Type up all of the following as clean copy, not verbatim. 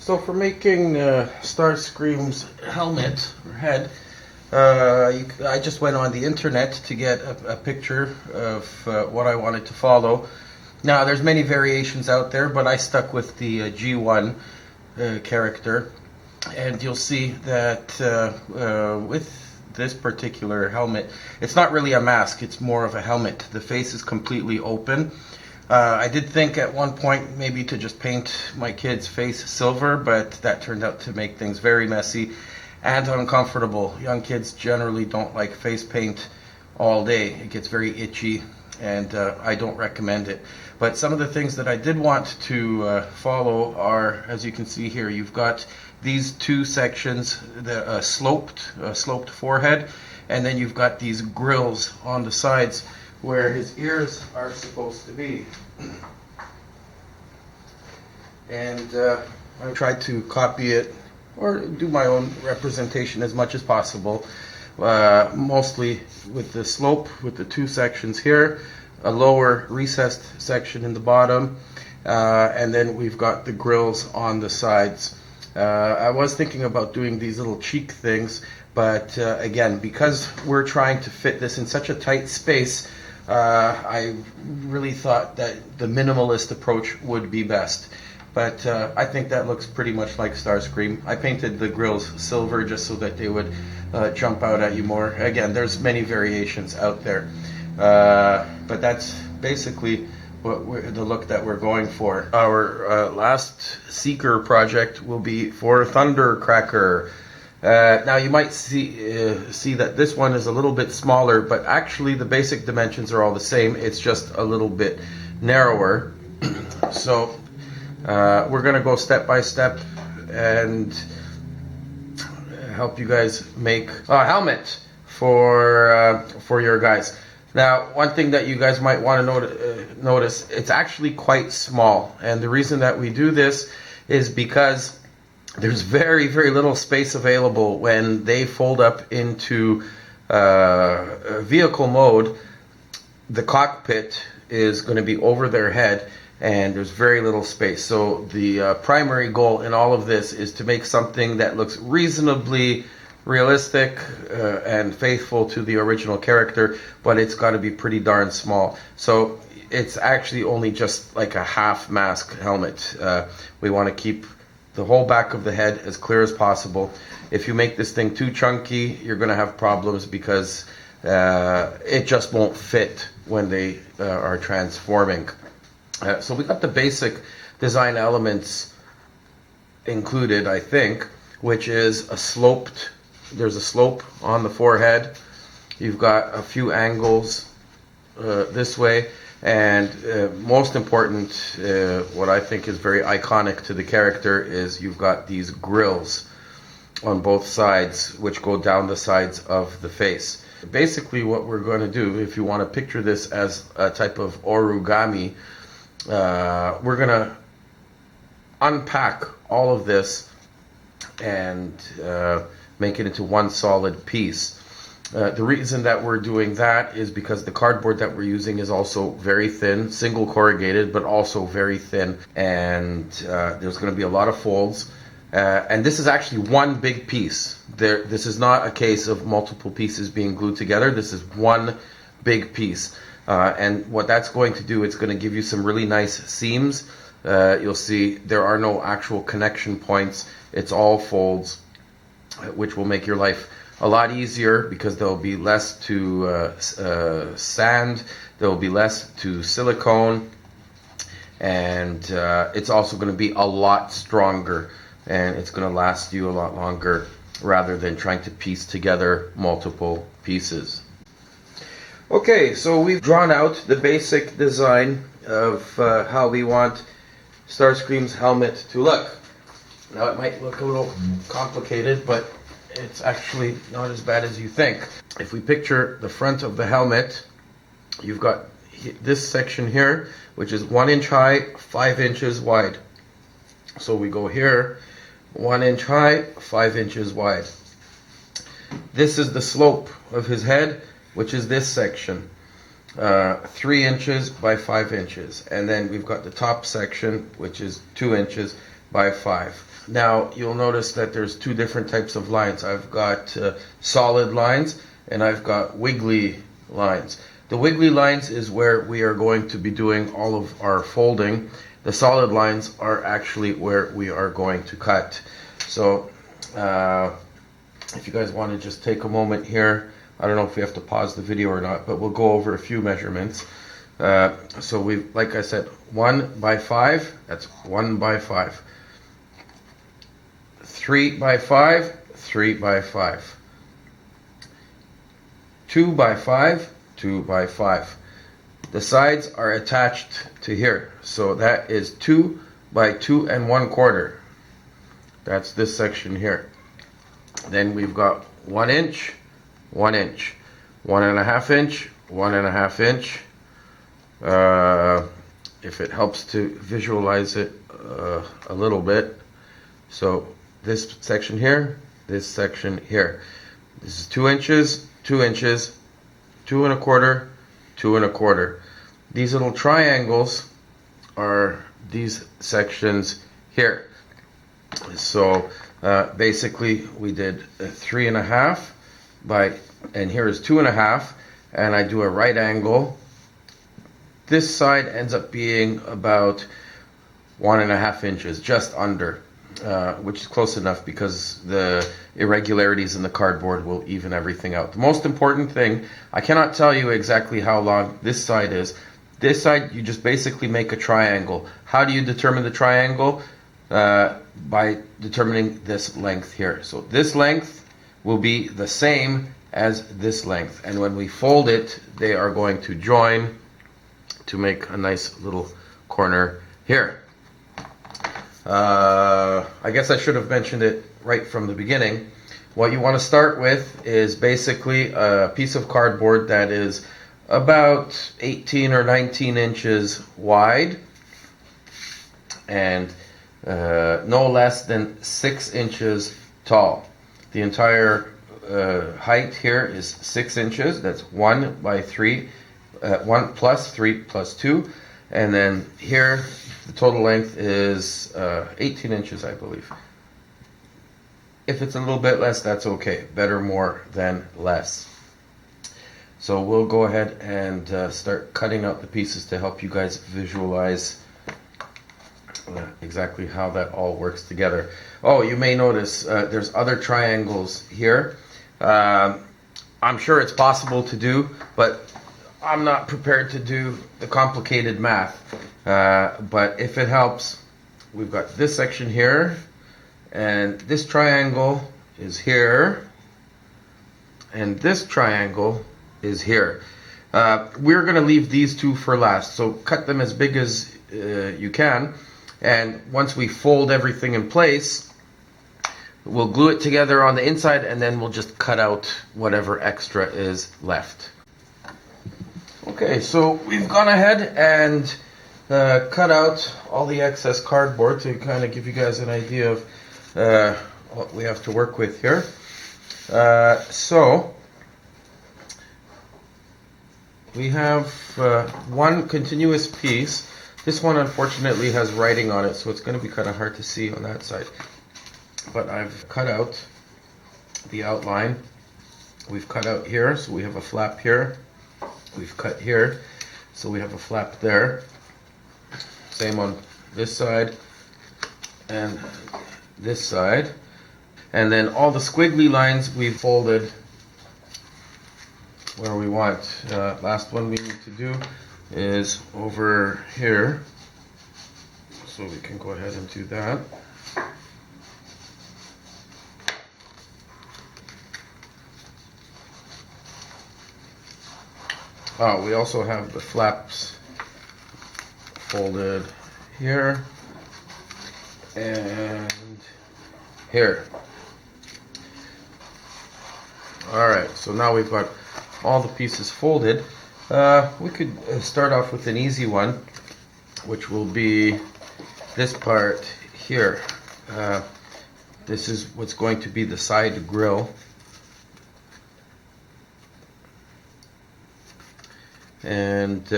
So for making Starscream's helmet or head, I just went on the internet to get a picture of what I wanted to follow. Now there's many variations out there, but I stuck with the G1 character, and you'll see that with this particular helmet, it's not really a mask, it's more of a helmet. The face is completely open. I did think at one point maybe to just paint my kid's face silver, but that turned out to make things very messy and uncomfortable. Young kids generally don't like face paint all day. It gets very itchy, and I don't recommend it. But some of the things that I did want to follow are, as you can see here, you've got these two sections, the sloped forehead, and then you've got these grills on the sides where his ears are supposed to be. And I tried to copy it or do my own representation as much as possible, mostly with the slope, with the two sections here, a lower recessed section in the bottom, and then we've got the grills on the sides. I was thinking about doing these little cheek things, but again, because we're trying to fit this in such a tight space, I really thought that the minimalist approach would be best. But I think that looks pretty much like Starscream. I painted the grills silver just so that they would jump out at you more. Again, there's many variations out there. But that's basically the look that we're going for. Our last Seeker project will be for Thundercracker. Now you might see that this one is a little bit smaller, but actually the basic dimensions are all the same. It's just a little bit narrower. So we're going to go step by step and help you guys make a helmet for your guys. Now, one thing that you guys might want to notice, it's actually quite small, and the reason that we do this is because there's very, very little space available when they fold up into vehicle mode. The cockpit is going to be over their head, and there's very little space. So the primary goal in all of this is to make something that looks reasonably realistic and faithful to the original character, but it's got to be pretty darn small. So it's actually only just like a half mask helmet. We want to keep the whole back of the head as clear as possible. If you make this thing too chunky, you're going to have problems because it just won't fit when they are transforming. So we got the basic design elements included, I think, which is there's a slope on the forehead. You've got a few angles this way, and most important, what I think is very iconic to the character is you've got these grills on both sides which go down the sides of the face. Basically what we're going to do, if you want to picture this as a type of origami, we're going to unpack all of this and make it into one solid piece. The reason that we're doing that is because the cardboard that we're using is also very thin, single corrugated, but also very thin, and there's going to be a lot of folds. And this is actually one big piece. This is not a case of multiple pieces being glued together. This is one big piece. And what that's going to do, it's going to give you some really nice seams. You'll see there are no actual connection points. It's all folds, which will make your life a lot easier because there'll be less to sand, there'll be less to silicone, and it's also going to be a lot stronger, and it's going to last you a lot longer rather than trying to piece together multiple pieces. Okay, so we've drawn out the basic design of how we want Starscream's helmet to look. Now it might look a little complicated, but it's actually not as bad as you think. If we picture the front of the helmet, you've got this section here, which is 1 inch high, 5 inches wide. So we go here, 1 inch high, 5 inches wide. This is the slope of his head, which is this section, 3 inches by 5 inches. And then we've got the top section, which is 2 inches by 5. Now you'll notice that there's two different types of lines. I've got solid lines and I've got wiggly lines. The wiggly lines is where we are going to be doing all of our folding. The solid lines are actually where we are going to cut. So if you guys want to just take a moment here, I don't know if we have to pause the video or not, but we'll go over a few measurements. So we've, like I said, 1 by 5, that's 1 by 5. 3 by 5, 3 by 5. 2 by 5, 2 by 5. The sides are attached to here, so that is 2 by 2 and 1/4. That's this section here. Then we've got 1 inch, 1 inch, 1.5 inch, 1.5 inch. If it helps to visualize it a little bit. So this section here, this section here. This is 2 inches, 2 inches, 2.25, 2.25. These little triangles are these sections here. So basically we did 3.5 by, and here is 2.5, and I do a right angle. This side ends up being about 1.5 inches, just under, which is close enough because the irregularities in the cardboard will even everything out. The most important thing, I cannot tell you exactly how long this side is. This side, you just basically make a triangle. How do you determine the triangle? By determining this length here. So this length will be the same as this length. And when we fold it, they are going to join to make a nice little corner here. I guess I should have mentioned it right from the beginning. What you want to start with is basically a piece of cardboard that is about 18 or 19 inches wide and no less than 6 inches tall. The entire height here is 6 inches. That's 1 by 3, 1 plus 3 plus 2. And then here, the total length is 18 inches, I believe. If it's a little bit less, that's okay. Better more than less. So we'll go ahead and start cutting out the pieces to help you guys visualize exactly how that all works together. Oh, you may notice there's other triangles here. I'm sure it's possible to do, but I'm not prepared to do the complicated math. But if it helps, we've got this section here, and this triangle is here, and this triangle is here. We're going to leave these two for last, so cut them as big as you can. And once we fold everything in place, we'll glue it together on the inside, and then we'll just cut out whatever extra is left. Okay, so we've gone ahead and cut out all the excess cardboard to kind of give you guys an idea of what we have to work with here. So we have one continuous piece. This one unfortunately has writing on it, so it's going to be kind of hard to see on that side. But I've cut out the outline. We've cut out here, so we have a flap here. We've cut here, so we have a flap there. Same on this side and this side. And then all the squiggly lines we've folded where we want. Last one we need to do is over here. So we can go ahead and do that. Oh, we also have the flaps folded here and here. Alright, so now we've got all the pieces folded. We could start off with an easy one, which will be this part here. This is what's going to be the side grill. And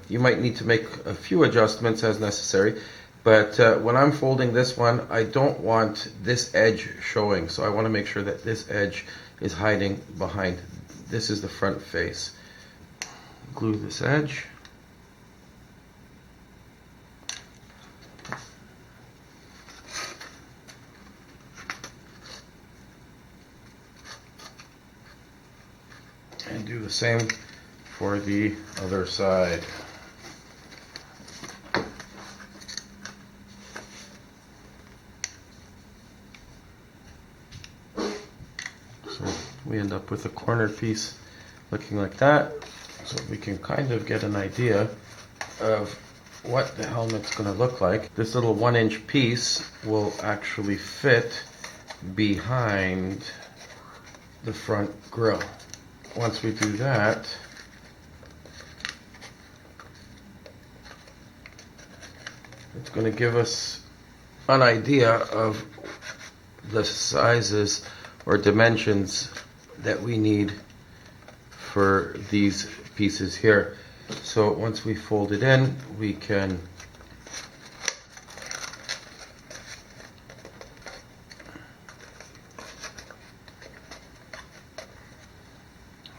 you might need to make a few adjustments as necessary. But when I'm folding this one, I don't want this edge showing, so I want to make sure that this edge is hiding behind. This is the front face. Glue this edge. And do the same for the other side. So we end up with a corner piece looking like that. So we can kind of get an idea of what the helmet's going to look like. This little 1-inch piece will actually fit behind the front grille. Once we do that, it's going to give us an idea of the sizes or dimensions that we need for these pieces here. So once we fold it in, we can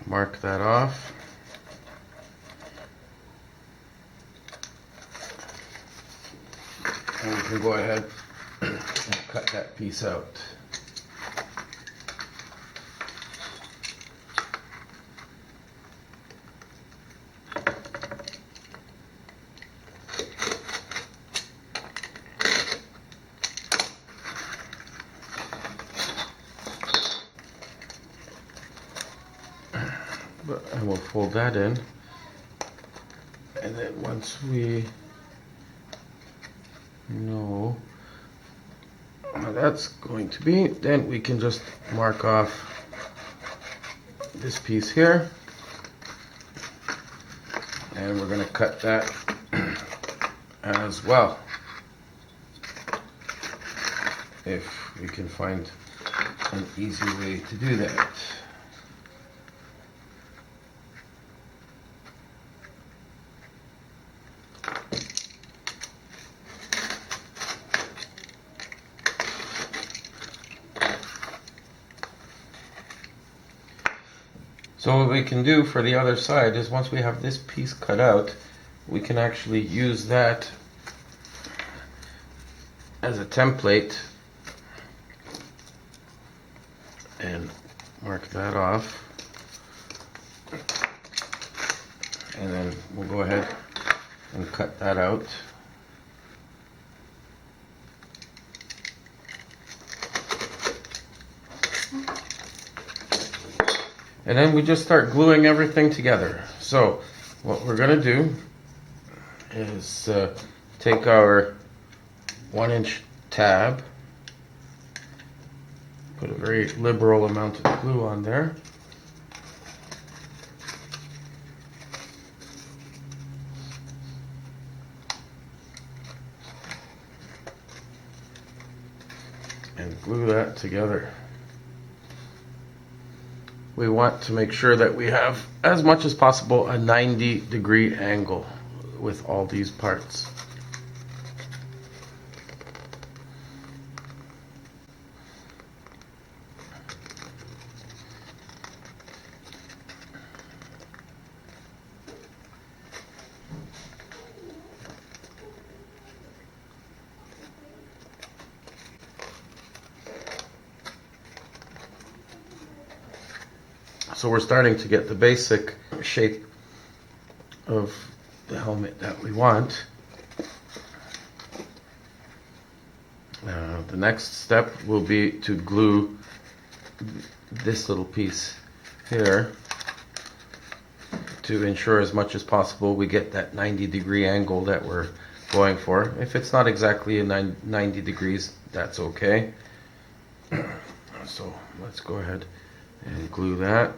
mark that off. And we can go ahead and cut that piece out. And we'll fold that in, and then once we know how that's going to be, then we can just mark off this piece here, and we're going to cut that as well, if we can find an easy way to do that. So what we can do for the other side is, once we have this piece cut out, we can actually use that as a template and mark that off. And then we'll go ahead and cut that out. And then we just start gluing everything together. So what we're going to do is take our 1-inch tab, put a very liberal amount of glue on there. And glue that together. We want to make sure that we have, as much as possible, a 90-degree angle with all these parts. So we're starting to get the basic shape of the helmet that we want. The next step will be to glue this little piece here to ensure as much as possible we get that 90-degree angle that we're going for. If it's not exactly a 90 degrees, that's okay. So let's go ahead and glue that.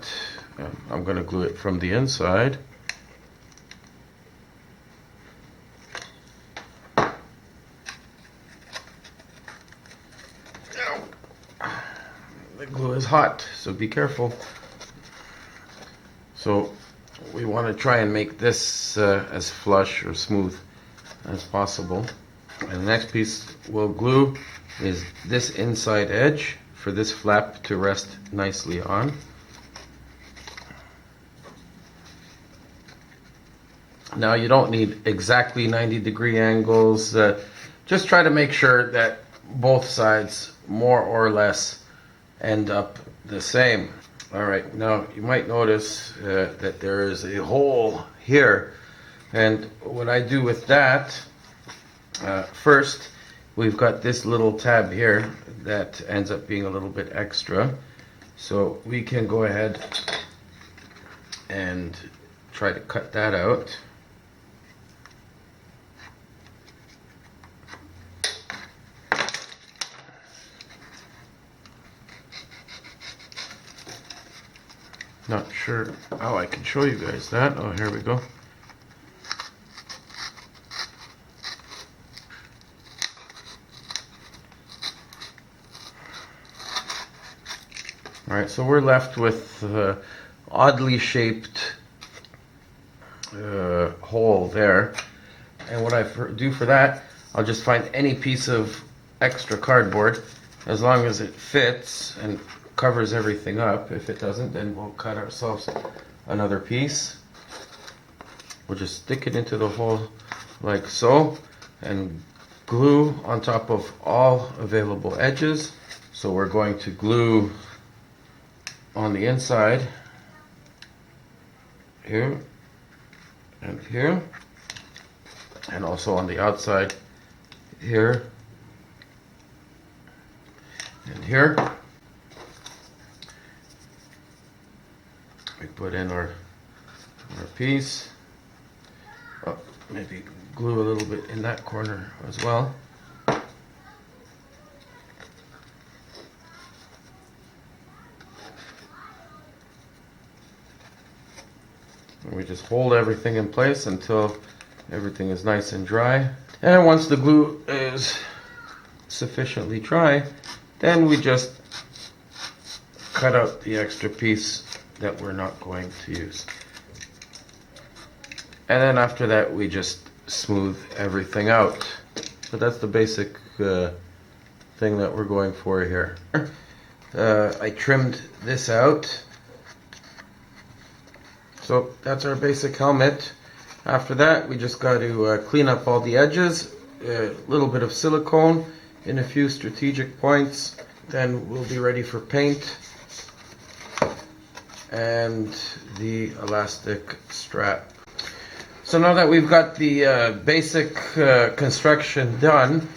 I'm going to glue it from the inside. The glue is hot, so be careful. So we want to try and make this as flush or smooth as possible. And the next piece we'll glue is this inside edge for this flap to rest nicely on. Now you don't need exactly 90-degree angles. Just try to make sure that both sides more or less end up the same. Alright, now you might notice that there is a hole here, and what I do with that, first we've got this little tab here that ends up being a little bit extra, so we can go ahead and try to cut that out. Not sure how I can show you guys that. Oh, here we go. Alright, so we're left with oddly shaped hole there. And what I do for that, I'll just find any piece of extra cardboard, as long as it fits and covers everything up. If it doesn't, then we'll cut ourselves another piece. We'll just stick it into the hole like so and glue on top of all available edges. So we're going to glue on the inside here and here, and also on the outside here and here. We put in our piece. Oh, maybe glue a little bit in that corner as well. And we just hold everything in place until everything is nice and dry. And once the glue is sufficiently dry, then we just cut out the extra piece that we're not going to use. And then after that we just smooth everything out. So that's the basic thing that we're going for here. I trimmed this out. So that's our basic helmet. After that we just got to clean up all the edges, a little bit of silicone in a few strategic points, then we'll be ready for paint and the elastic strap. So now that we've got the basic construction done,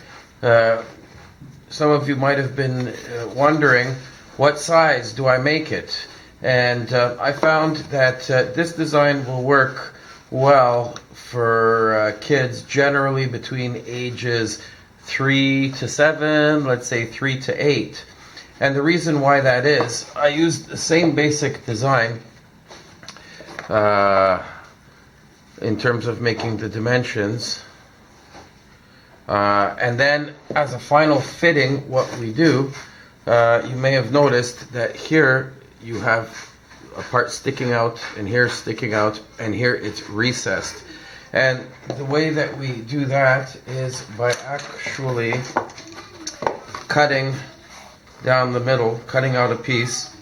some of you might have been wondering, what size do I make it? And I found that this design will work well for kids generally between ages 3 to 7, let's say 3 to 8. And the reason why that is, I used the same basic design in terms of making the dimensions. And then as a final fitting, what we do, you may have noticed that here you have a part sticking out, and here sticking out, and here it's recessed. And the way that we do that is by actually cutting down the middle, cutting out a piece,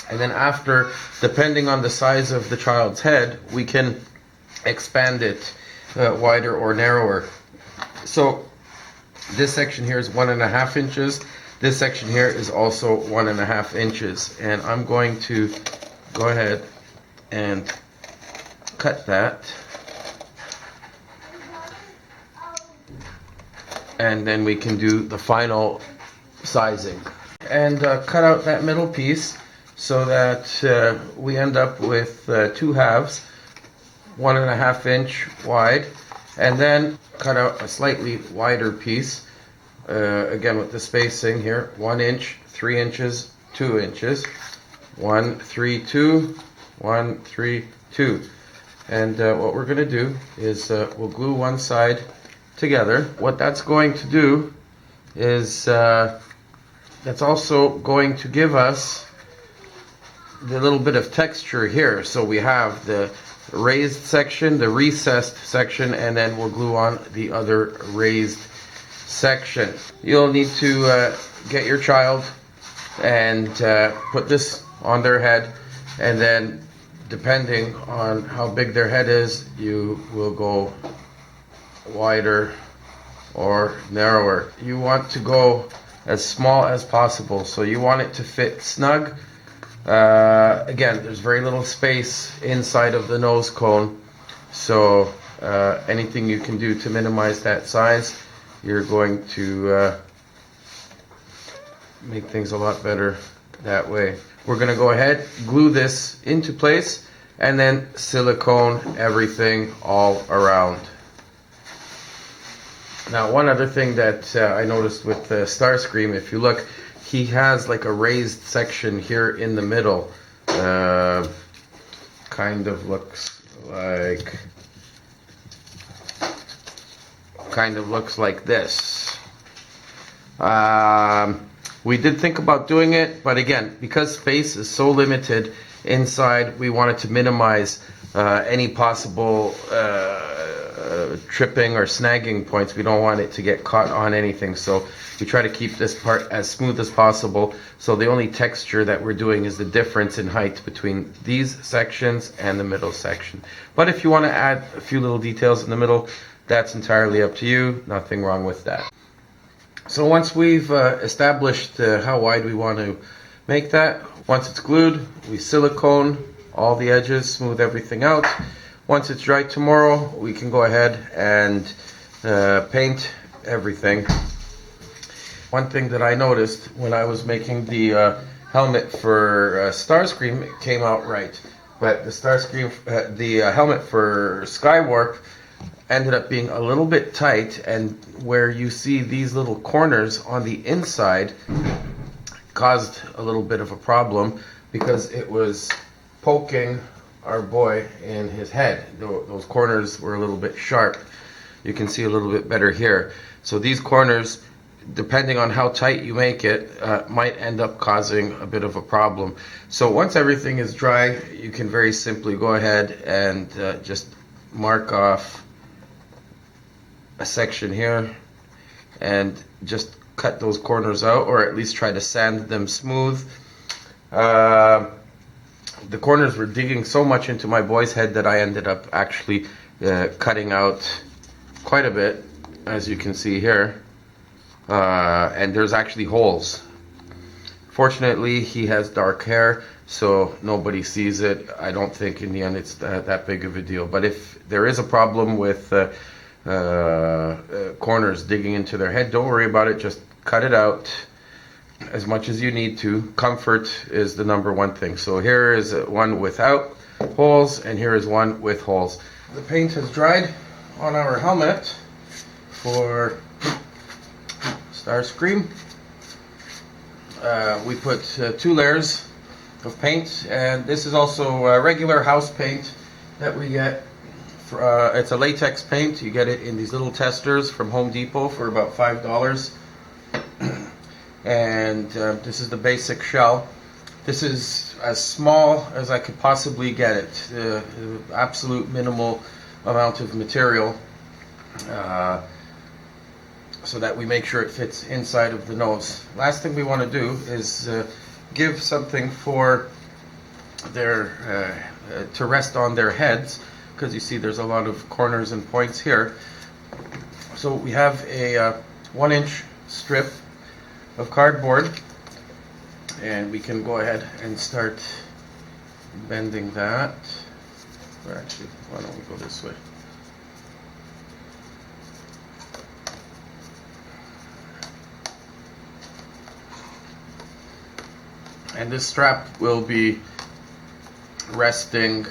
and then after, depending on the size of the child's head, we can expand it wider or narrower. So this section here is 1.5 inches. This section here is also 1.5 inches, and I'm going to go ahead and cut that, and then we can do the final sizing and cut out that middle piece so that we end up with 2 halves, 1.5 inch wide, and then cut out a slightly wider piece, again with the spacing here, 1 inch, 3 inches, 2 inches, 1, 3, 2, 1, 3, 2. And what we're going to do is we'll glue one side together. What that's going to do is that's also going to give us the little bit of texture here. So we have the raised section, the recessed section, and then we'll glue on the other raised section. You'll need to get your child and put this on their head, and then depending on how big their head is, you will go wider or narrower. You want to go as small as possible, so you want it to fit snug. Again, there's very little space inside of the nose cone, so anything you can do to minimize that size, you're going to make things a lot better that way. We're going to go ahead, glue this into place, and then silicone everything all around. Now, one other thing that I noticed with Starscream, if you look, he has like a raised section here in the middle. Kind of looks like this. We did think about doing it, but again, because space is so limited inside, we wanted to minimize any possible tripping or snagging points. We don't want it to get caught on anything, so we try to keep this part as smooth as possible. So the only texture that we're doing is the difference in height between these sections and the middle section. But if you want to add a few little details in the middle, that's entirely up to you. Nothing wrong with that. So once we've established how wide we want to make that, once it's glued, we silicone all the edges, smooth everything out. Once it's dry tomorrow, we can go ahead and paint everything. One thing that I noticed when I was making the helmet for Starscream, it came out right. But the Starscream, the helmet for Skywarp ended up being a little bit tight, and where you see these little corners on the inside caused a little bit of a problem because it was poking our boy in his head. Those corners were a little bit sharp. You can see a little bit better here. So these corners, depending on how tight you make it, might end up causing a bit of a problem. So once everything is dry, you can very simply go ahead and just mark off a section here and just cut those corners out, or at least try to sand them smooth. The corners were digging so much into my boy's head that I ended up actually cutting out quite a bit, as you can see here. And there's actually holes. Fortunately, he has dark hair, so nobody sees it. I don't think in the end it's that big of a deal. But if there is a problem with corners digging into their head, don't worry about it. Just cut it out as much as you need to. Comfort is the number one thing. So here is one without holes, and here is one with holes. The paint has dried on our helmet for Starscream. We put 2 layers of paint, and this is also regular house paint that we get. It's a latex paint. You get it in these little testers from Home Depot for about $5. And this is the basic shell. This is as small as I could possibly get it. Absolute minimal amount of material, so that we make sure it fits inside of the nose. Last thing we want to do is give something for their to rest on their heads, because you see there's a lot of corners and points here. So we have a 1-inch strip of cardboard, and we can go ahead and start bending that. Or actually, why don't we go this way? And this strap will be resting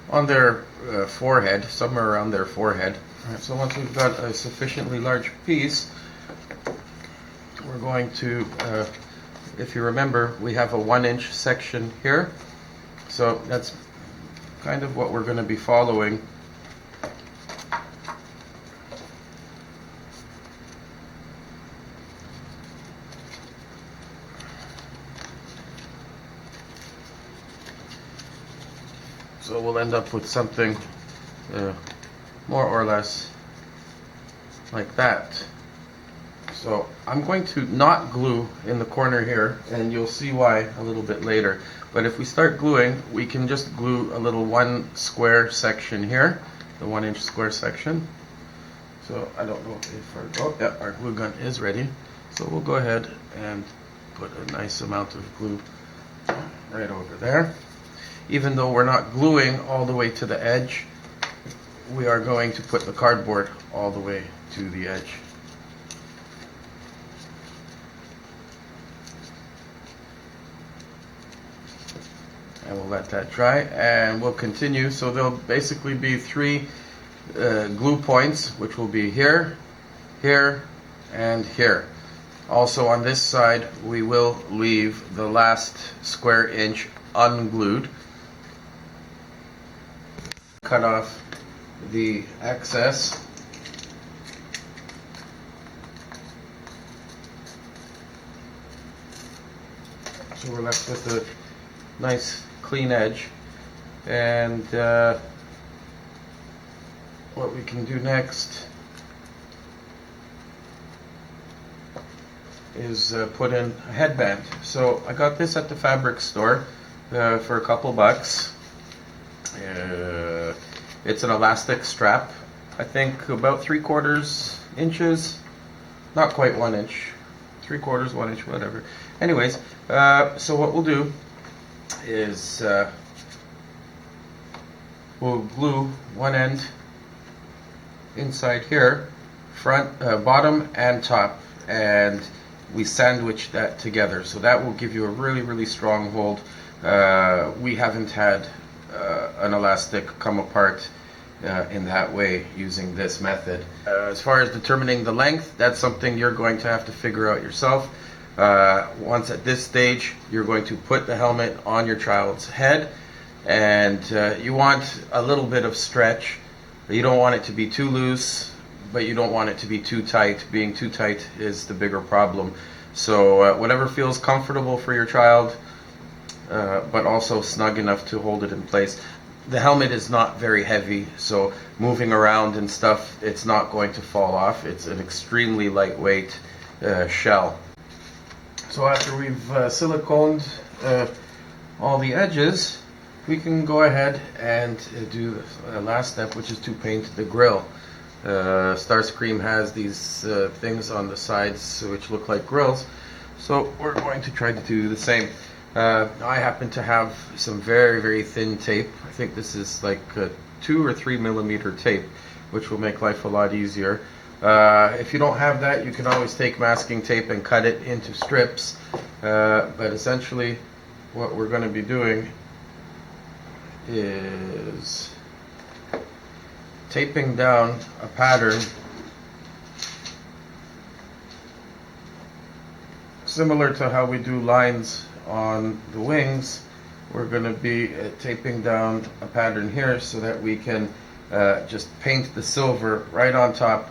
on their forehead, somewhere around their forehead. Alright, so once we've got a sufficiently large piece, we're going to, if you remember, we have a 1-inch section here. So that's kind of what we're going to be following. So we'll end up with something more or less like that. So I'm going to not glue in the corner here, and you'll see why a little bit later. But if we start gluing, we can just glue a little 1 square section here, the 1-inch square section. So I don't know if our glue gun is ready. So we'll go ahead and put a nice amount of glue right over there. Even though we're not gluing all the way to the edge, we are going to put the cardboard all the way to the edge. And we'll let that dry, and we'll continue. So there'll basically be 3 glue points, which will be here, here, and here. Also on this side, we will leave the last square inch unglued. Cut off the excess. So we're left with a nice clean edge. And what we can do next is put in a headband. So I got this at the fabric store for a couple bucks. It's an elastic strap, I think about 3/4 inches, not quite 1 inch, 3/4, 1 inch, whatever. Anyways, so what we'll do is we'll glue one end inside here, front, bottom and top, and we sandwich that together. So that will give you a really strong hold. We haven't had an elastic come apart in that way using this method. As far as determining the length, that's something you're going to have to figure out yourself. Once at this stage, you're going to put the helmet on your child's head, and you want a little bit of stretch. You don't want it to be too loose, but you don't want it to be too tight. Being too tight is the bigger problem. So whatever feels comfortable for your child, but also snug enough to hold it in place. The helmet is not very heavy, so moving around and stuff, it's not going to fall off. It's an extremely lightweight shell. So after we've siliconed all the edges, we can go ahead and do the last step, which is to paint the grill. Starscream has these things on the sides which look like grills, so we're going to try to do the same. I happen to have some very thin tape. I think this is like 2 or 3 millimeter tape, which will make life a lot easier. If you don't have that, you can always take masking tape and cut it into strips. But essentially, what we're going to be doing is taping down a pattern similar to how we do lines on the wings. We're going to be taping down a pattern here so that we can just paint the silver right on top.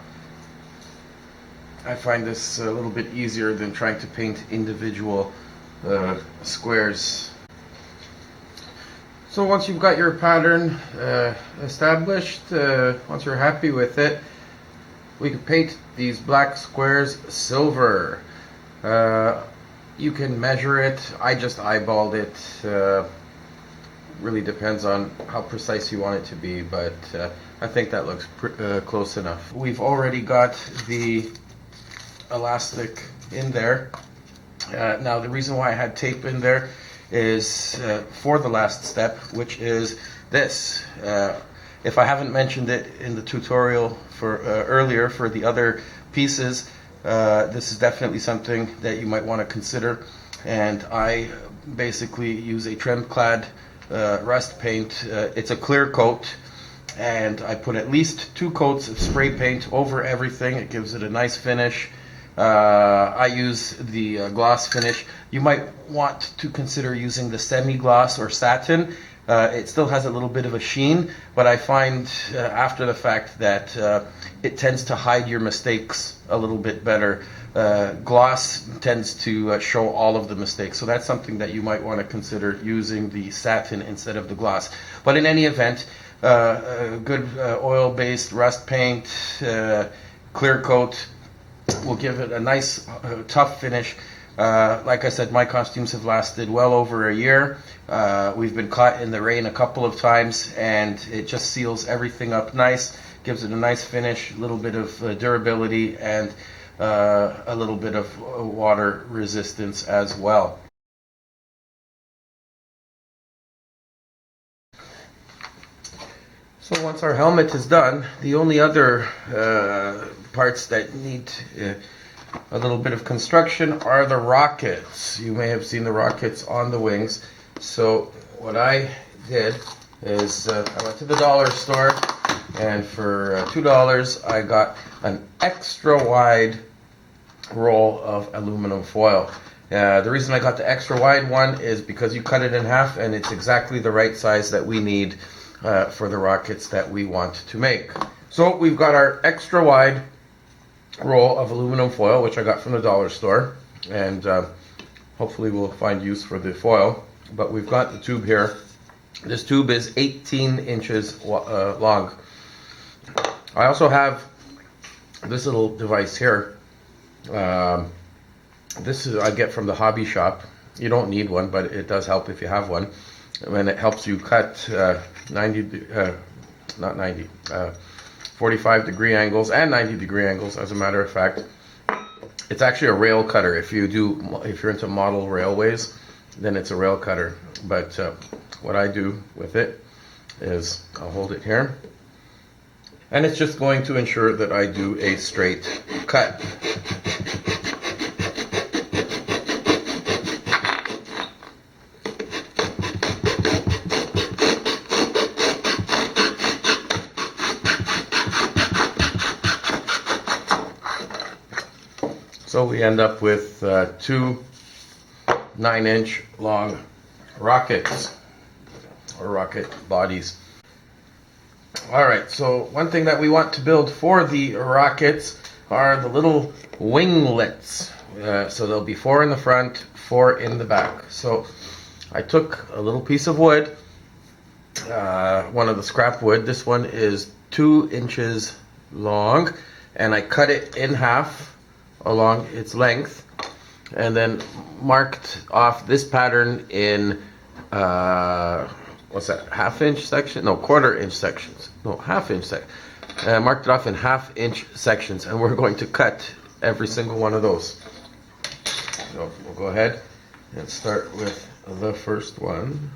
I find this a little bit easier than trying to paint individual squares. So once you've got your pattern established, once you're happy with it, we can paint these black squares silver. You can measure it. I just eyeballed it. Really depends on how precise you want it to be, but I think that looks close enough. We've already got the elastic in there. Now the reason why I had tape in there is for the last step, which is this. If I haven't mentioned it in the tutorial for earlier for the other pieces, this is definitely something that you might want to consider. And I basically use a trem clad rust paint. It's a clear coat, and I put at least 2 coats of spray paint over everything. It gives it a nice finish. I use the gloss finish. You might want to consider using the semi-gloss or satin. It still has a little bit of a sheen, but I find after the fact that it tends to hide your mistakes a little bit better. Gloss tends to show all of the mistakes, so that's something that you might want to consider, using the satin instead of the gloss. But in any event, good oil-based rust paint clear coat will give it a nice tough finish. Like I said, my costumes have lasted well over a year. We've been caught in the rain a couple of times, and it just seals everything up nice, gives it a nice finish, a little bit of durability, and a little bit of water resistance as well. So once our helmet is done, the only other parts that need a little bit of construction are the rockets. You may have seen the rockets on the wings. So what I did is I went to the dollar store, and for $2 I got an extra wide roll of aluminum foil. The reason I got the extra wide one is because you cut it in half, and it's exactly the right size that we need for the rockets that we want to make. So we've got our extra wide roll of aluminum foil, which I got from the dollar store, and hopefully we'll find use for the foil. But we've got the tube here. This tube is 18 inches long. I also have this little device here. This is I get from the hobby shop. You don't need one, but it does help if you have one. And it helps you cut 45-degree angles and 90-degree angles, as a matter of fact. It's actually a rail cutter. If you're into model railways, then it's a rail cutter. But what I do with it is I'll hold it here, and it's just going to ensure that I do a straight cut. So we end up with two 9-inch long rockets, or rocket bodies. Alright, so one thing that we want to build for the rockets are the little winglets. So there'll be 4 in the front, 4 in the back. So I took a little piece of wood, one of the scrap wood. This one is 2 inches long, and I cut it in half along its length, and then marked off this pattern in what's that, half-inch section? No, quarter-inch sections. No, half-inch section. Marked it off in half-inch sections, and we're going to cut every single one of those. So we'll go ahead and start with the first one.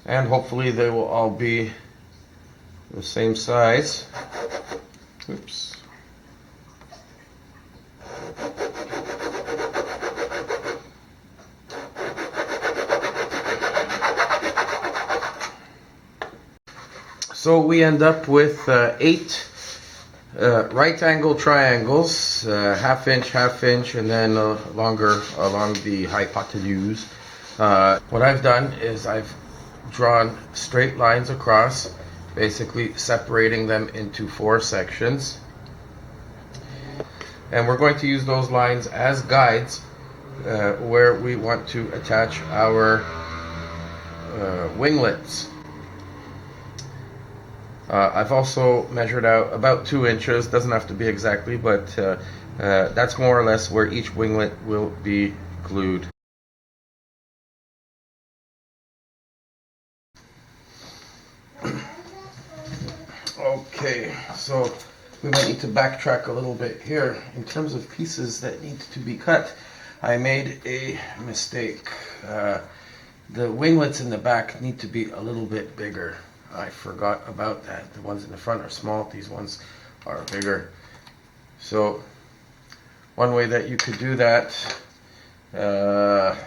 And hopefully they will all be the same size. Oops. So we end up with 8 right angle triangles, half-inch, half-inch, and then longer along the hypotenuse. What I've done is I've drawn straight lines across, basically separating them into 4 sections, and we're going to use those lines as guides where we want to attach our winglets. I've also measured out about 2 inches, doesn't have to be exactly, but that's more or less where each winglet will be glued. Okay, so we might need to backtrack a little bit here. In terms of pieces that need to be cut, I made a mistake. The winglets in the back need to be a little bit bigger. I forgot about that. The ones in the front are small, these ones are bigger. So one way that you could do that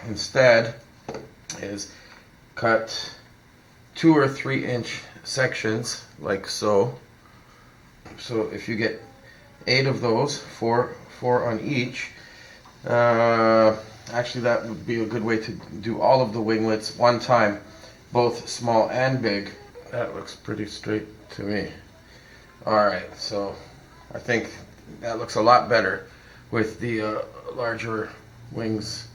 instead is cut 2 or 3 inch sections like so. So if you get 8 of those, 4 on each, actually that would be a good way to do all of the winglets one time, both small and big. That looks pretty straight to me. Alright, so I think that looks a lot better with the larger wings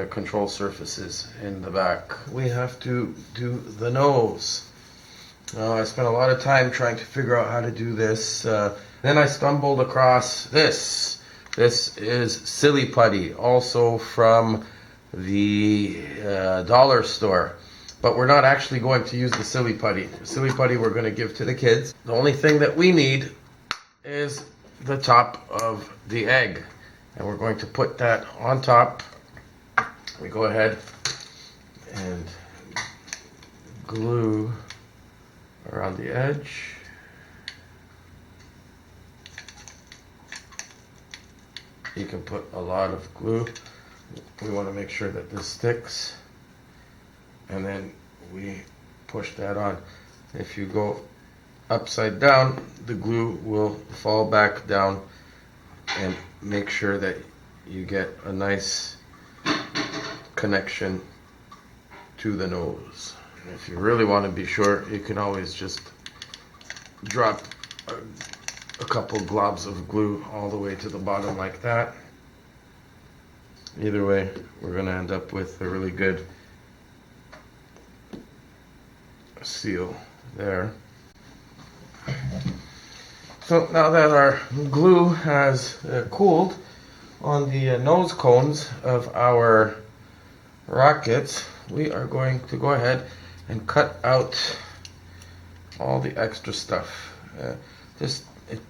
control surfaces in the back. We have to do the nose. I spent a lot of time trying to figure out how to do this. Then I stumbled across this. This is Silly Putty, also from the dollar store. But we're not actually going to use the Silly Putty. The Silly Putty we're going to give to the kids. The only thing that we need is the top of the egg. And we're going to put that on top. We go ahead and glue around the edge. You can put a lot of glue. We want to make sure that this sticks. And then we push that on. If you go upside down, the glue will fall back down, and make sure that you get a nice connection to the nose. If you really want to be sure, you can always just drop a couple globs of glue all the way to the bottom like that. Either way, we're going to end up with a really good seal there. So now that our glue has cooled on the nose cones of our rockets, we are going to go ahead and cut out all the extra stuff. This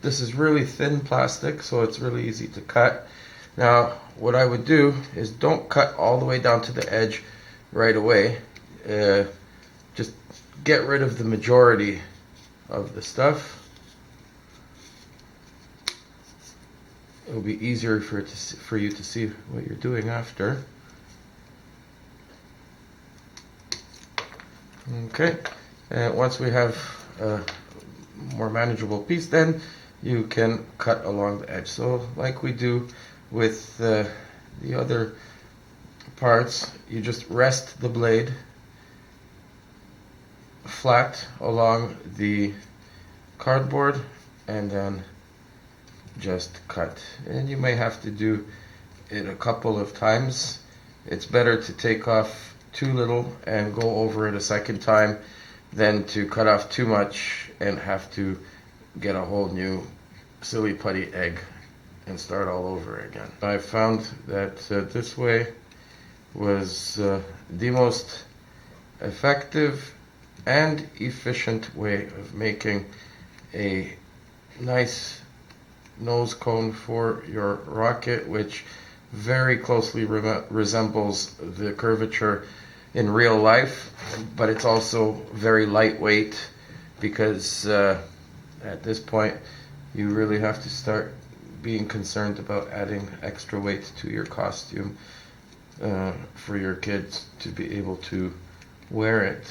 is really thin plastic, so it's really easy to cut. Now, what I would do is don't cut all the way down to the edge right away. Just get rid of the majority of the stuff. It'll be easier for you to see what you're doing after. Okay, and once we have a more manageable piece, then you can cut along the edge. So like we do with the other parts, you just rest the blade flat along the cardboard and then just cut. And you may have to do it a couple of times. It's better to take off too little and go over it a second time than to cut off too much and have to get a whole new Silly Putty egg and start all over again. I found that this way was the most effective and efficient way of making a nice nose cone for your rocket, which very closely resembles the curvature in real life, but it's also very lightweight because at this point you really have to start being concerned about adding extra weight to your costume for your kids to be able to wear it.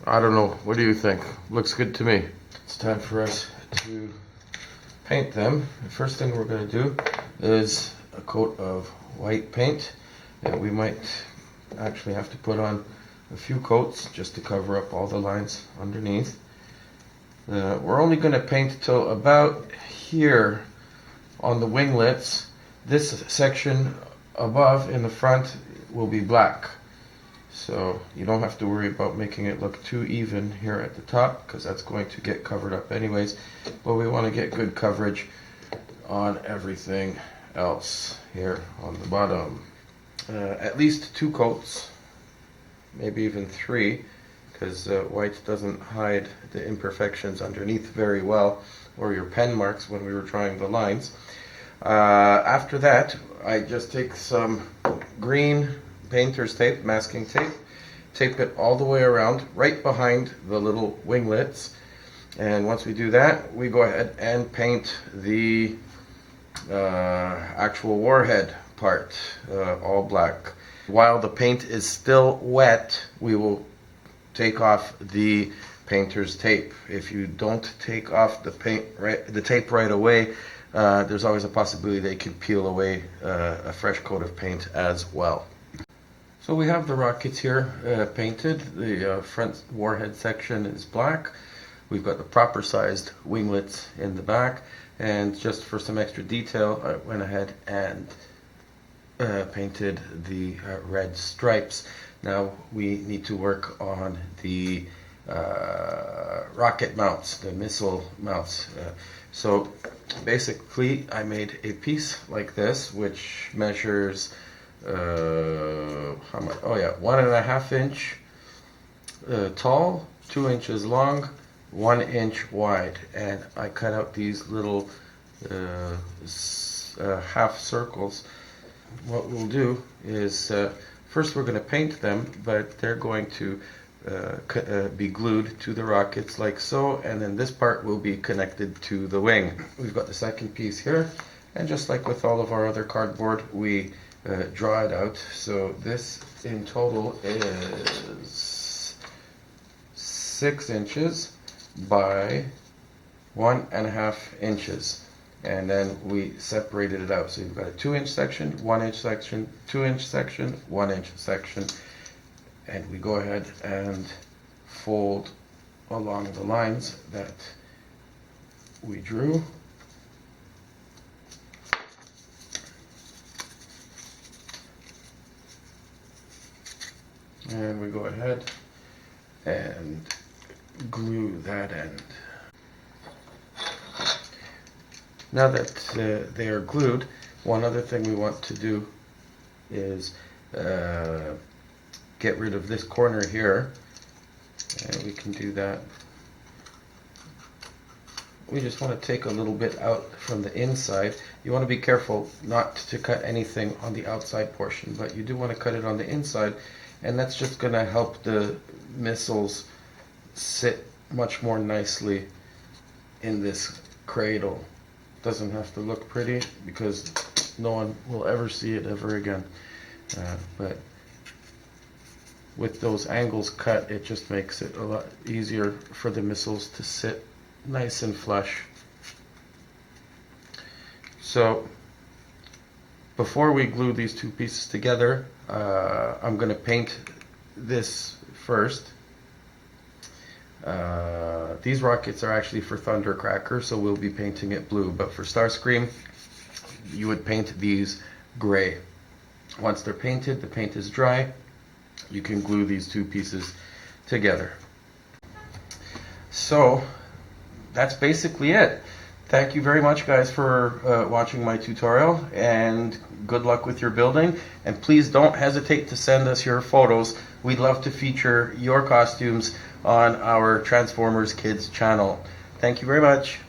I don't know, what do you think? Looks good to me. It's time for us to paint them. The first thing we're going to do is a coat of white paint, and we might actually have to put on a few coats just to cover up all the lines underneath. We're only going to paint till about here on the winglets. This section above in the front will be black. So you don't have to worry about making it look too even here at the top, because that's going to get covered up anyways. But we want to get good coverage on everything else here on the bottom. At least 2 coats, maybe even 3, because white doesn't hide the imperfections underneath very well, or your pen marks when we were drawing the lines. After that, I just take some green painter's tape, masking tape, tape it all the way around right behind the little winglets, and once we do that, we go ahead and paint the actual warhead part all black. While the paint is still wet, we will take off the painter's tape. If you don't take off the tape right away, there's always a possibility they can peel away a fresh coat of paint as well. So we have the rockets here painted. The front warhead section is black. We've got the proper sized winglets in the back, and just for some extra detail I went ahead and painted the red stripes. Now we need to work on the rocket mounts, the missile mounts. So basically I made a piece like this which measures how much? Oh yeah, 1.5 inch tall, 2 inches long, 1 inch wide, and I cut out these little half circles. What we'll do is first we're going to paint them, but they're going to be glued to the rockets like so, and then this part will be connected to the wing. We've got the second piece here, and just like with all of our other cardboard, we draw it out. So this in total is 6 inches by 1.5 inches, and then we separated it out. So you've got a 2 inch section, 1 inch section, 2 inch section, 1 inch section, and we go ahead and fold along the lines that we drew. And we go ahead and glue that end. Now that they are glued, one other thing we want to do is get rid of this corner here, and we can do that. We just want to take a little bit out from the inside. You want to be careful not to cut anything on the outside portion, but you do want to cut it on the inside, and that's just going to help the missiles sit much more nicely in this cradle. Doesn't have to look pretty because no one will ever see it ever again, but with those angles cut, it just makes it a lot easier for the missiles to sit nice and flush. So before we glue these two pieces together, I'm going to paint this first. These rockets are actually for Thundercracker, so we'll be painting it blue, but for Starscream you would paint these gray. Once they're painted, the paint is dry, you can glue these two pieces together. So that's basically it. Thank you very much, guys, for watching my tutorial, and good luck with your building. And please don't hesitate to send us your photos. We'd love to feature your costumes on our Transformers Kids channel. Thank you very much.